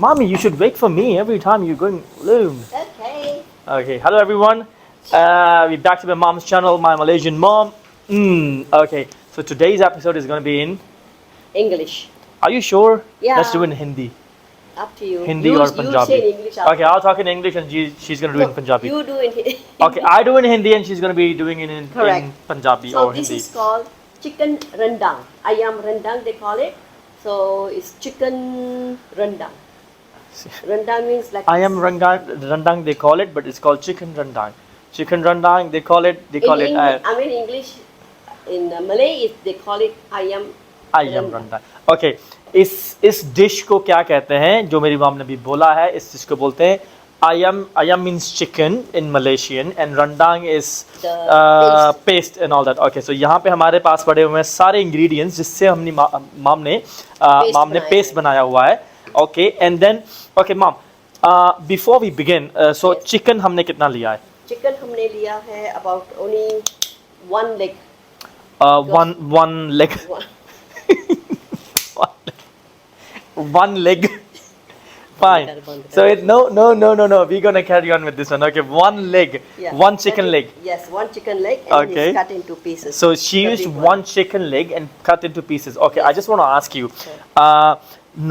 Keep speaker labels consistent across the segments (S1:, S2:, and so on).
S1: Mommy, you should wait for me every time you're going bloom.
S2: Okay.
S1: Okay, hello everyone. We're back to my mom's channel, my Malaysian mom. Okay, so today's episode is going to be in.
S2: English.
S1: Are you sure?
S2: Yeah.
S1: Let's do it in Hindi.
S2: Up to you.
S1: Hindi
S2: you,
S1: or
S2: You
S1: Punjabi.
S2: say in English.
S1: Okay, I'll talk in English and she's going to do it in Punjabi.
S2: You do in Hindi.
S1: Okay, I do in Hindi and she's going to be doing it in
S2: Correct.
S1: Punjabi
S2: So
S1: or
S2: this
S1: Hindi.
S2: is called chicken rendang. Ayam rendang they call it. So it's chicken rendang. Rendang means like.
S1: I am rendang they call it, but it's called chicken rendang. Chicken rendang they call it. They call it.
S2: I mean English. In Malay, they call it ayam.
S1: ayam rendang. Okay, इस dish को क्या कहते हैं जो मेरी mom ने भी बोला है इस डिश को बोलते हैं ayam means chicken in Malaysian and rendang is paste and all that. Okay, so यहाँ पे हमारे पास पड़े हुए हैं सारे ingredients जिससे हमने मॉम ने पेस्ट बनाया हुआ है. Okay, and then okay mom, before we begin, so
S2: Yes.
S1: chicken हमने कितना लिया है?
S2: Chicken हमने लिया है about only one leg.
S1: One leg. One leg. Fine. So no. We're gonna carry on with this one. Okay, one leg,
S2: Yeah.
S1: one chicken leg.
S2: Yes, one chicken leg and
S1: Okay.
S2: it's cut into pieces.
S1: So she
S2: The
S1: used
S2: big
S1: one chicken leg and cut into pieces. Okay, I just want to ask you.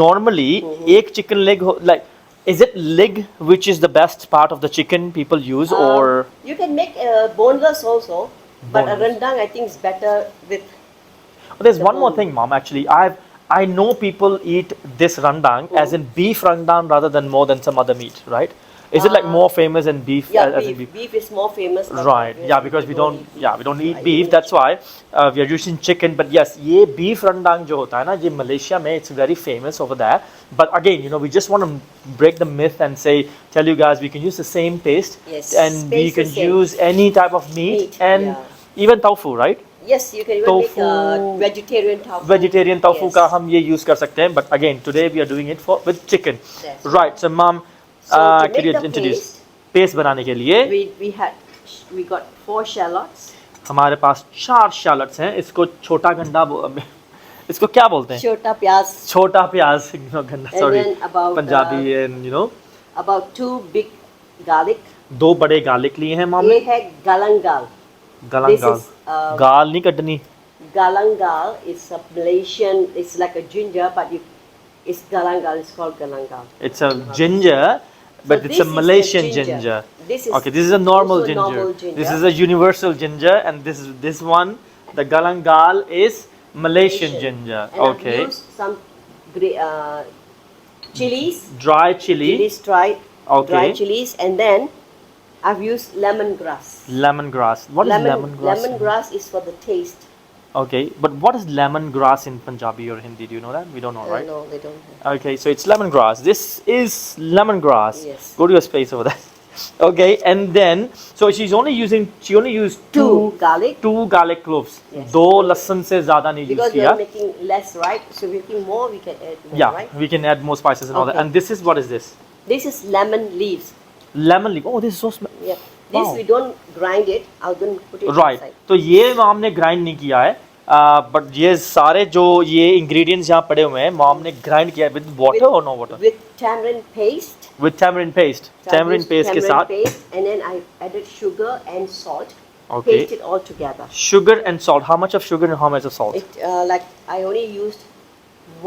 S1: Normally, एक chicken leg like is it leg which is the best part of the chicken people use or
S2: You can make boneless also, but a
S1: Boneless.
S2: rendang I think is better with.
S1: there's
S2: the
S1: one more
S2: bone.
S1: thing, mom. Actually, I know people eat this rendang as in beef rendang rather than more than some other meat, right? Is it like more famous than beef?
S2: Yeah,
S1: as in
S2: beef. Beef is more famous. but
S1: Right.
S2: we-
S1: Yeah, because we don't eat
S2: I
S1: beef.
S2: don't
S1: That's why we are using chicken. But yes, ये beef rendang जो होता है ना, ये Malaysia में it's very famous over there. But again, we just want to break the myth and tell you guys we can use the same paste
S2: Yes,
S1: and we
S2: paste the
S1: can
S2: same.
S1: use any type of meat and
S2: yeah.
S1: even tofu, right?
S2: Yes, you can even
S1: Tofu.
S2: make vegetarian tofu.
S1: Vegetarian tofu
S2: Yes.
S1: का हम ये use कर सकते हैं. But again, today we are doing it with chicken.
S2: That's
S1: Right. So, mom,
S2: So to
S1: can you
S2: make the
S1: introduce?
S2: paste,
S1: paste बनाने के लिए
S2: we got 4 shallots.
S1: हमारे पास 4 शैलट्स हैं. इसको छोटा गंडा इसको क्या बोलते हैं?
S2: Chota pyaz.
S1: छोटा प्याज. गंडा
S2: And
S1: sorry
S2: then about
S1: Punjabi and
S2: about 2 big garlic.
S1: 2 बड़े गार्लिक लिए हैं मॉम
S2: ये
S1: ने.
S2: है galangal.
S1: गलन
S2: This
S1: गाल
S2: is,
S1: गाल नहीं Katni.
S2: Galangal is a Malaysian. It's like a ginger, but it's galangal. It's called galangal.
S1: It's a ginger but
S2: So
S1: it's
S2: this
S1: a
S2: is the
S1: Malaysian
S2: ginger.
S1: ginger.
S2: This is
S1: Okay, this is a normal
S2: also
S1: ginger.
S2: normal ginger.
S1: This is a universal ginger and this one the galangal is Malaysian ginger.
S2: And
S1: Okay.
S2: I've used some chilies.
S1: Dry chili.
S2: Chilies dried.
S1: Okay.
S2: Dry chilies, and then I've used lemongrass.
S1: Lemongrass. What is lemongrass?
S2: Lemongrass is for the taste.
S1: Okay, but what is lemongrass in Punjabi or Hindi? Do you know that? We don't know, right?
S2: No, they don't have.
S1: Okay, so it's lemongrass. This is lemongrass.
S2: Yes.
S1: Go to your space over there. Okay, and then so she only used
S2: Two garlic.
S1: 2 garlic cloves.
S2: Yes.
S1: 2 लहसुन से ज़्यादा नहीं use
S2: Because we
S1: किया.
S2: are making less, right? So if we're making more, we can add more,
S1: Yeah,
S2: right?
S1: we can add more spices and all that.
S2: Okay.
S1: And this is what is this?
S2: This is lemon leaves.
S1: Lemon leaf. Oh, this is so
S2: Yeah. This
S1: Wow.
S2: we don't grind it. I'm going to put it
S1: right
S2: inside.
S1: तो ये mom ने grind नहीं किया है but ये सारे जो ये इंग्रेडिएंट्स यहाँ पड़े हुए हैं मॉम ने ग्राइंड किया है विद वाटर और no water
S2: With tamarind paste.
S1: With tamarind paste
S2: So I
S1: tamarind
S2: used
S1: paste के
S2: tamarind
S1: साथ
S2: paste, and then I added sugar and salt.
S1: Okay.
S2: Paste it all together.
S1: sugar and salt. How much of sugar and how much of salt?
S2: It like I only used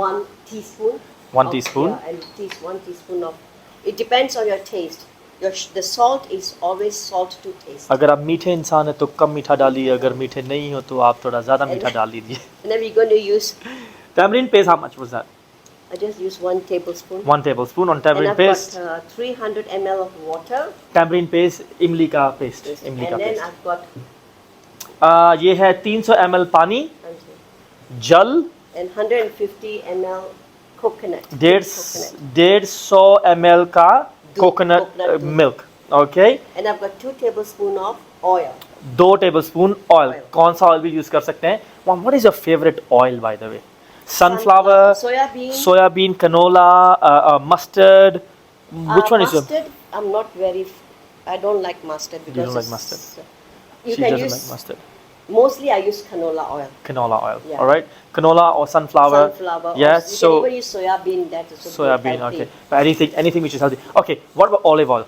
S2: 1 teaspoon.
S1: 1
S2: of-
S1: teaspoon.
S2: Yeah, and 1 teaspoon of. It depends on your taste. The salt is always salt to taste.
S1: अगर आप मीठे इंसान है तो कम मीठा डालिए अगर मीठे नहीं हो तो आप थोड़ा ज़्यादा मीठा डाल दीजिए.
S2: And then we're going to use.
S1: tamarind paste, how much was that?
S2: I just use 1 tablespoon.
S1: 1 tablespoon on
S2: And
S1: tamarind
S2: I've
S1: paste.
S2: got 300 ml of water.
S1: tamarind paste इमली का पेस्ट.
S2: And
S1: इमली का
S2: then
S1: पेस्ट.
S2: I've got
S1: ये है 300 ml पानी. जल.
S2: and 150 ml coconut.
S1: डेढ़
S2: coconut.
S1: 150 ml का coconut
S2: coconut
S1: milk. Okay.
S2: And I've got 2 tablespoon of oil.
S1: 2 tablespoon oil.
S2: Oil.
S1: कौन सा ऑयल भी यूज कर सकते हैं? Mom, what is your favorite oil by the way? Sunflower,
S2: soybean,
S1: soyabean, canola, mustard. Which one is your?
S2: mustard? I'm not very. I don't like mustard because
S1: don't like
S2: it's-
S1: mustard.
S2: You
S1: She
S2: can
S1: doesn't
S2: use
S1: like mustard.
S2: Mostly I use canola oil.
S1: Canola oil.
S2: Yeah.
S1: All right. Canola or sunflower.
S2: Sunflower.
S1: Yes.
S2: You
S1: So
S2: can even use soya bean. That is also
S1: soya
S2: good,
S1: bean.
S2: healthy.
S1: Okay. But anything which is healthy. Okay. What about olive oil?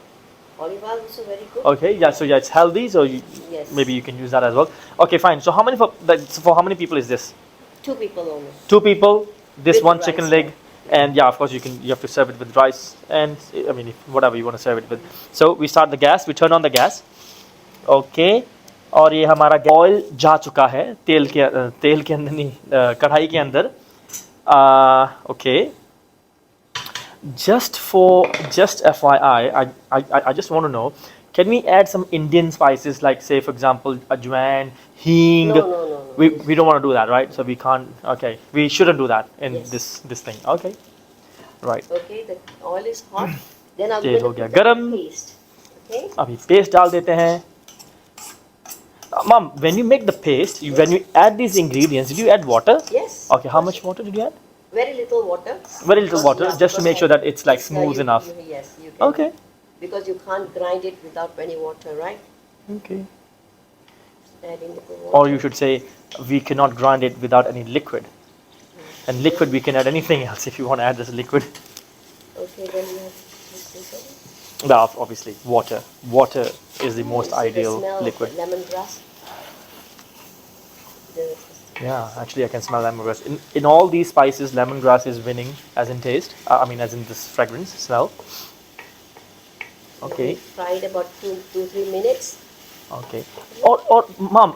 S2: Olive oil also very good.
S1: Okay. Yeah. So yeah, it's healthy. So
S2: Yes.
S1: maybe you can use that as well. Okay. Fine. So for how many people is this?
S2: 2 people only.
S1: 2 people. This
S2: With
S1: one
S2: rice,
S1: chicken leg. And yeah, of course you have to serve it with rice and I mean whatever you want to serve it with. So we start the gas. We turn on the gas. Okay और ये हमारा oil जा चुका है तेल के अंदर नहीं कढ़ाई के अंदर okay just FYI I just want to know, can we add some Indian spices like say for example ajwain, hing?
S2: No.
S1: We don't want to do that, right? So we can't. Okay, we shouldn't do that in
S2: Yes.
S1: this thing. Okay, right.
S2: Okay, the oil is hot. Then I'm
S1: तेल
S2: going
S1: हो
S2: to
S1: गया
S2: put the
S1: गरम।
S2: paste. Okay.
S1: अभी paste डाल देते हैं। Mom, when you make the paste, when you add these ingredients, did you add water?
S2: Yes.
S1: Okay, how much water did you add?
S2: Very little water.
S1: Very little
S2: Because-
S1: water,
S2: yeah,
S1: just to
S2: because
S1: make sure that it's like
S2: yeah,
S1: smooth
S2: you-
S1: enough.
S2: yes, you can.
S1: Okay.
S2: Because you can't grind it without any water, right?
S1: Okay.
S2: Adding little water.
S1: Or you should say, we cannot grind it without any liquid. And liquid, we can add anything else if you want to add this liquid.
S2: Okay, then you have this little.
S1: Well, obviously, water. Water is the most
S2: You see
S1: ideal
S2: the smell
S1: liquid.
S2: Of the lemongrass. The-
S1: Yeah, actually, I can smell lemongrass. In all these spices, lemongrass is winning as in taste. I mean, as in this fragrance smell. Okay.
S2: We fried about 2-3 minutes.
S1: Okay. Or mom,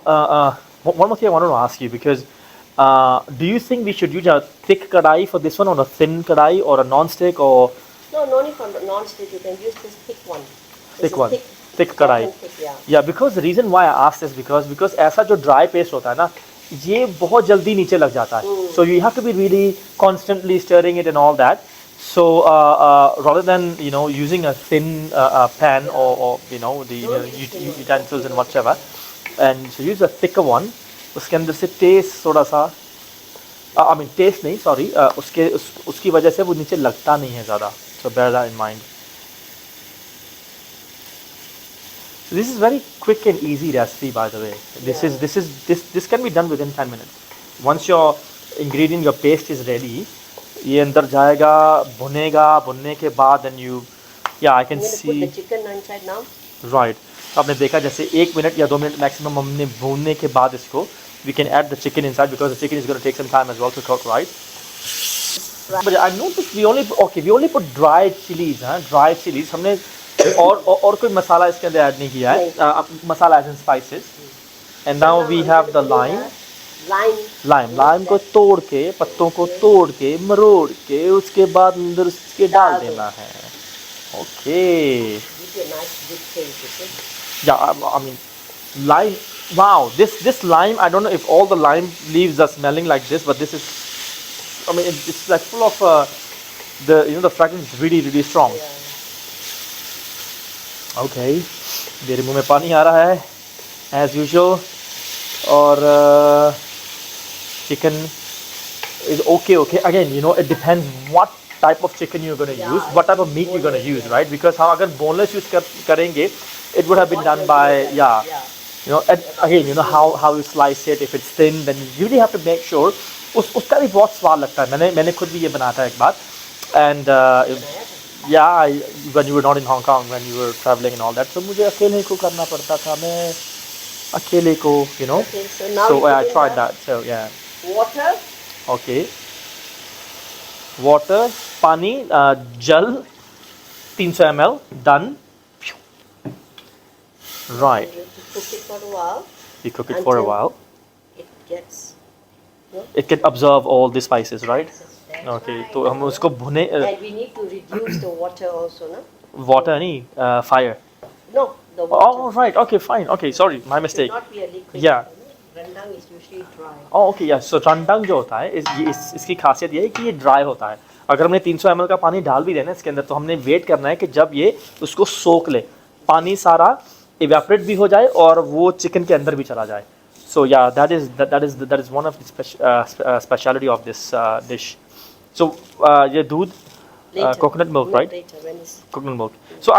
S1: one more thing I wanted to ask you because do you think we should use a thick kadai for this one or a thin kadai or a non-stick or
S2: No need for non-stick. You can use this thick one. This
S1: thick
S2: is
S1: one? Thick
S2: soft
S1: kadai.
S2: and thick, yeah.
S1: Yeah, because the reason why I asked is because ऐसा जो dry paste होता है ना ये बहुत जल्दी नीचे लग जाता है. So you have to be really constantly stirring it and all that. So rather than using a thin pan or the utensils and whatever, and so use a thicker one. उसके अंदर से taste थोड़ा सा I mean taste नहीं sorry उसकी वजह से वो नीचे लगता नहीं है ज़्यादा. So bear that in mind. So this is very quick and easy recipe, by the way. This can be done within 10 minutes. Once your ingredient, your paste is ready, ये अंदर जाएगा, भुनेगा, भुनने के बाद then you, yeah, I can
S2: I'm going to
S1: see.
S2: put the chicken inside now.
S1: Right. आपने देखा जैसे 1 minute या 2 मिनट maximum हमने भूनने के बाद इसको, we can add the chicken inside because the chicken is going to take some time as well to cook, right? But I noticed we only put dried chilies, dried chilies. हमने और कोई मसाला इसके अंदर ऐड नहीं किया है. मसाला as in spices. And now we have the lime. Lime को तोड़ के, पत्तों को तोड़ के, मरोड़ के, उसके बाद अंदर उसके डाल देना है. Okay.
S2: Give you a nice good taste, okay?
S1: Yeah, I mean, lime. Wow, this lime. I don't know if all the lime leaves are smelling like this, but this is. I mean, it's like full of the fragrance is really strong.
S2: Yeah.
S1: Okay, मेरे मुंह में पानी आ रहा है, as usual, और chicken is okay. Again, it depends what type of chicken you're going to
S2: Yeah,
S1: use, what type of meat you're going to use, right? Because how अगर boneless use करेंगे, it would have been done by and again how you slice it. If it's thin, then you really have to make sure उसका भी बहुत स्वाद लगता है. मैंने खुद भी ये बनाया था एक बार, and when you were not in Hong Kong, when you were traveling and all that, so मुझे अकेले को करना पड़ता था. मैं अकेले को,
S2: Okay, so now
S1: so
S2: you
S1: I
S2: put in
S1: tried
S2: the
S1: that. So yeah.
S2: Water.
S1: Okay. Water, पानी, जल, 300 ml, done. Right.
S2: You cook it for a while.
S1: We cook it for a
S2: Until
S1: while.
S2: It gets.
S1: It can absorb all the spices, right?
S2: That's
S1: Okay.
S2: right.
S1: तो हम उसको भुने
S2: And we need to reduce the water also, no?
S1: water नहीं fire.
S2: No, the water.
S1: Oh right. Okay, fine. Okay, sorry, my
S2: Should
S1: mistake.
S2: not be a liquid.
S1: Yeah.
S2: Rendang is usually dry.
S1: Oh okay, yeah. So रंडंग जो होता है इसकी खासियत ये है कि ये ड्राई होता है. अगर हमने 300 ml का पानी डाल भी देना इसके अंदर तो हमने वेट करना है कि जब ये उसको सोख ले, पानी सारा evaporate भी हो जाए और वो चिकन के अंदर भी चला जाए. So yeah, that is one of the speciality of this dish. So ये दूध
S2: Later.
S1: coconut milk, right?
S2: Later, when it's
S1: Coconut milk. So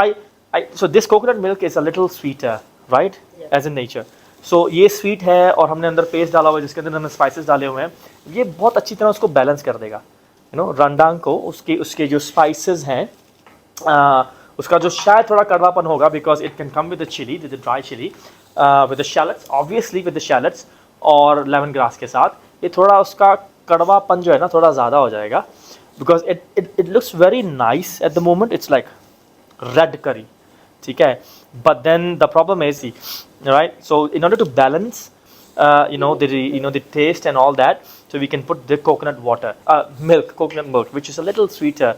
S1: so this coconut milk is a little sweeter, right?
S2: Yeah.
S1: As in nature. सो ये sweet है और हमने अंदर paste डाला हुआ है जिसके अंदर हमने स्पाइसेस डाले हुए हैं, ये बहुत अच्छी तरह उसको बैलेंस कर देगा, यू नो, रंडांग को। उसके उसके जो स्पाइसेस हैं, उसका जो शायद थोड़ा कड़वापन होगा, because it can come with the chilli, with the dry chilli, with the shallots, obviously with the shallots और लेमन ग्रास के साथ, ये थोड़ा उसका कड़वापन जो है ना थोड़ा ज़्यादा हो जाएगा, because it looks very nice at the moment, it's like red curry, ठीक है, but then the problem is, right, so in order to balance the taste and all that, so we can put the coconut water, coconut milk, which is a little sweeter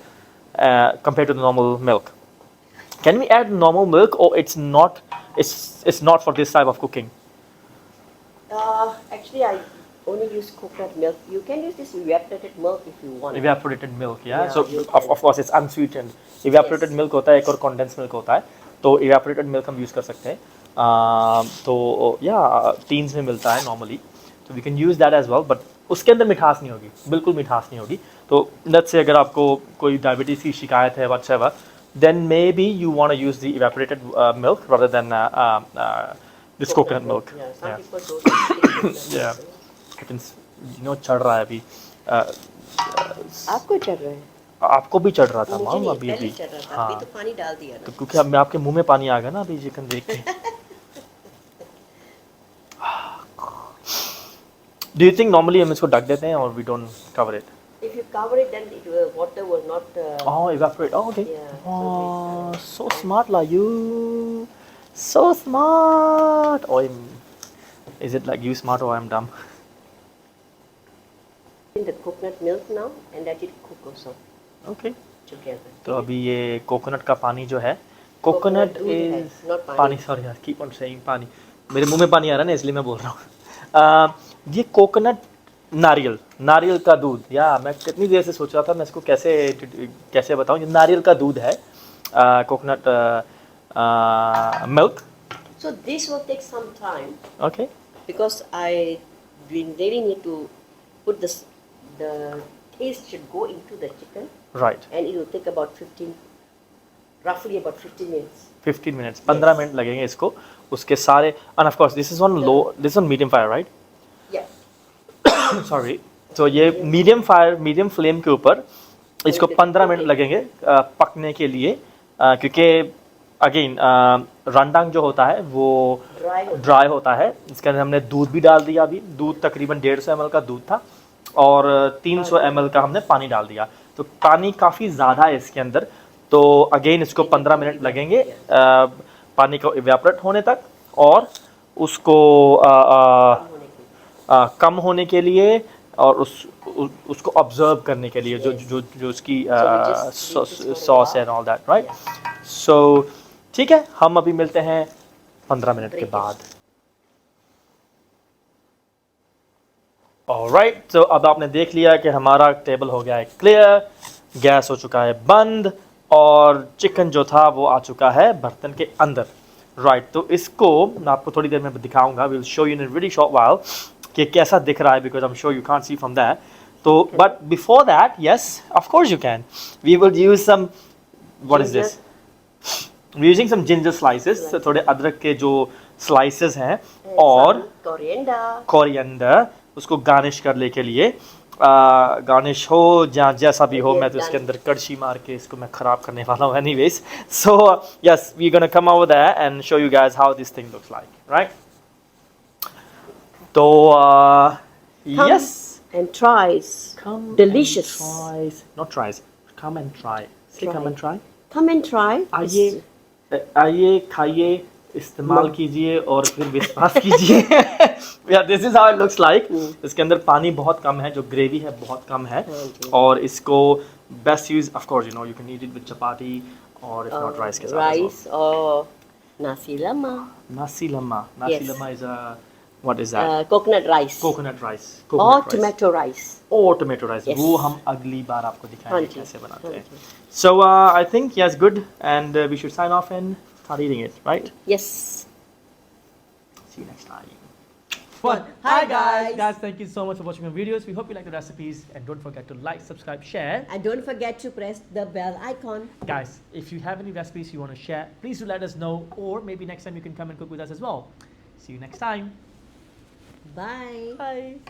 S1: compared to the normal milk. Can we add normal milk, or it's not for this type of cooking?
S2: Actually, I only use coconut milk. You can use this evaporated milk if you want.
S1: Evaporated milk, yeah.
S2: Yeah,
S1: So
S2: you
S1: of course it's unsweetened. Evaporated
S2: Yes.
S1: milk होता है, एक और condensed milk होता है, तो evaporated milk हम use कर सकते हैं। तो टीन्स में मिलता है नॉर्मली, तो we can use that as well, but उसके अंदर मिठास नहीं होगी, बिल्कुल मिठास नहीं होगी। तो लेट्स से अगर आपको कोई डायबिटीज़ की शिकायत है whatever, then maybe you want to use the evaporated milk rather than this coconut milk.
S2: Yeah, some
S1: Yeah.
S2: people don't take coconut
S1: Yeah.
S2: milk.
S1: I can, चढ़ रहा है अभी,
S2: आपको चढ़ रहा है?
S1: आपको भी चढ़ रहा था
S2: मुझे
S1: मैम
S2: नहीं,
S1: अभी
S2: पहले
S1: अभी।
S2: चढ़ रहा था,
S1: हाँ,
S2: अभी तो पानी डाल दिया
S1: तो
S2: ना।
S1: क्योंकि अब मैं आपके मुंह में पानी आ गया ना अभी चिकन देख के। Do you think normally हम इसको ढक देते हैं और we don't cover it?
S2: If you cover it, then water will not.
S1: Oh, evaporate. Oh, okay.
S2: Yeah,
S1: Oh, so smart lah you. So smart. Oh, is it like you smart or I'm dumb?
S2: In the coconut milk now, and let it cook also
S1: Okay.
S2: together.
S1: तो अभी ये coconut का पानी जो है, coconut
S2: दूध है,
S1: is
S2: not पानी।
S1: पानी, सॉरी यार, कीप ऑन सेइंग पानी, मेरे मुंह में पानी आ रहा है ना इसलिए मैं बोल रहा हूँ। ये कोकोनट, नारियल का दूध, या मैं कितनी देर से सोच रहा था मैं इसको कैसे बताऊँ, ये नारियल का दूध है, coconut milk.
S2: So this will take some time
S1: okay,
S2: because I really need to put the taste should go into the chicken,
S1: right,
S2: and it will take about roughly about 15 minutes.
S1: 15 minutes, 15 minute लगेंगे इसको, उसके सारे, end of course this is on medium fire, right?
S2: Yeah.
S1: Sorry, तो ये medium flame के ऊपर इसको 15 minute लगेंगे पकने के लिए, क्योंकि अगेन रंडांग जो होता है वो ड्राई होता है। इसके अंदर हमने दूध भी डाल दिया, अभी दूध तकरीबन 150 ml का दूध था और 300 ml का हमने पानी डाल दिया, तो पानी काफ़ी ज़्यादा है इसके अंदर। तो अगेन इसको 15 मिनट लगेंगे पानी को इवेपोरेट होने तक और उसको कम होने के लिए और उसको ऑब्जर्व करने के लिए, जो उसकी सॉस है एंड ऑल दैट, राइट? सो ठीक है, हम अभी मिलते हैं 15 मिनट के बाद। ऑलराइट, तो अब आपने देख लिया कि हमारा टेबल हो गया है क्लियर, गैस हो चुका है बंद और चिकन जो था वो आ चुका है बर्तन के अंदर, राइट? तो इसको मैं आपको थोड़ी देर में दिखाऊंगा, will show you in a very short while कि कैसा दिख रहा है, because I am sure you can't see from that. तो but before that, yes of course you can, we will use some, what is this, we using some ginger slices, थोड़े अदरक के जो स्लाइसेस हैं और कोरिएंडर, उसको garnish करने के लिए, गार्निश हो जैसा भी हो, मैं तो इसके अंदर कड़छी मार के इसको मैं ख़राब करने वाला हूँ anyways. So yes, we gonna come over there and show you guys how this thing looks like, right? तो yes,
S2: and tries.
S1: come
S2: Delicious.
S1: and tries, not tries, come and try, say come and try,
S2: Come and try.
S1: आइए खाइए, इस्तेमाल कीजिए और फिर विश्वास कीजिए। या this is how it looks like. इसके अंदर पानी बहुत कम है, जो ग्रेवी है बहुत कम है, और इसको best use of course, you know, you can eat it with chapati और इफ नॉट राइस के साथ।
S2: Rice or nasi lemak.
S1: Nasi lemak,
S2: Yes.
S1: is a, what is that?
S2: Coconut rice.
S1: Coconut rice,
S2: Or tomato rice.
S1: और tomato rice,
S2: Yes.
S1: वो हम अगली बार आपको
S2: हाँ
S1: दिखाएंगे
S2: जी,
S1: कैसे बनाते
S2: हाँ
S1: हैं।
S2: जी।
S1: So I think yes, good, and we should sign off and start eating it, right?
S2: Yes.
S1: See you next time.
S2: Hi, guys.
S1: Guys, thank you so much for watching my videos. We hope you like the recipes, and don't forget to like, subscribe, share.
S2: And don't forget to press the bell icon.
S1: Guys, if you have any recipes you want to share, please do let us know, or maybe next time you can come and cook with us as well. See you next time.
S2: Bye.
S1: Bye.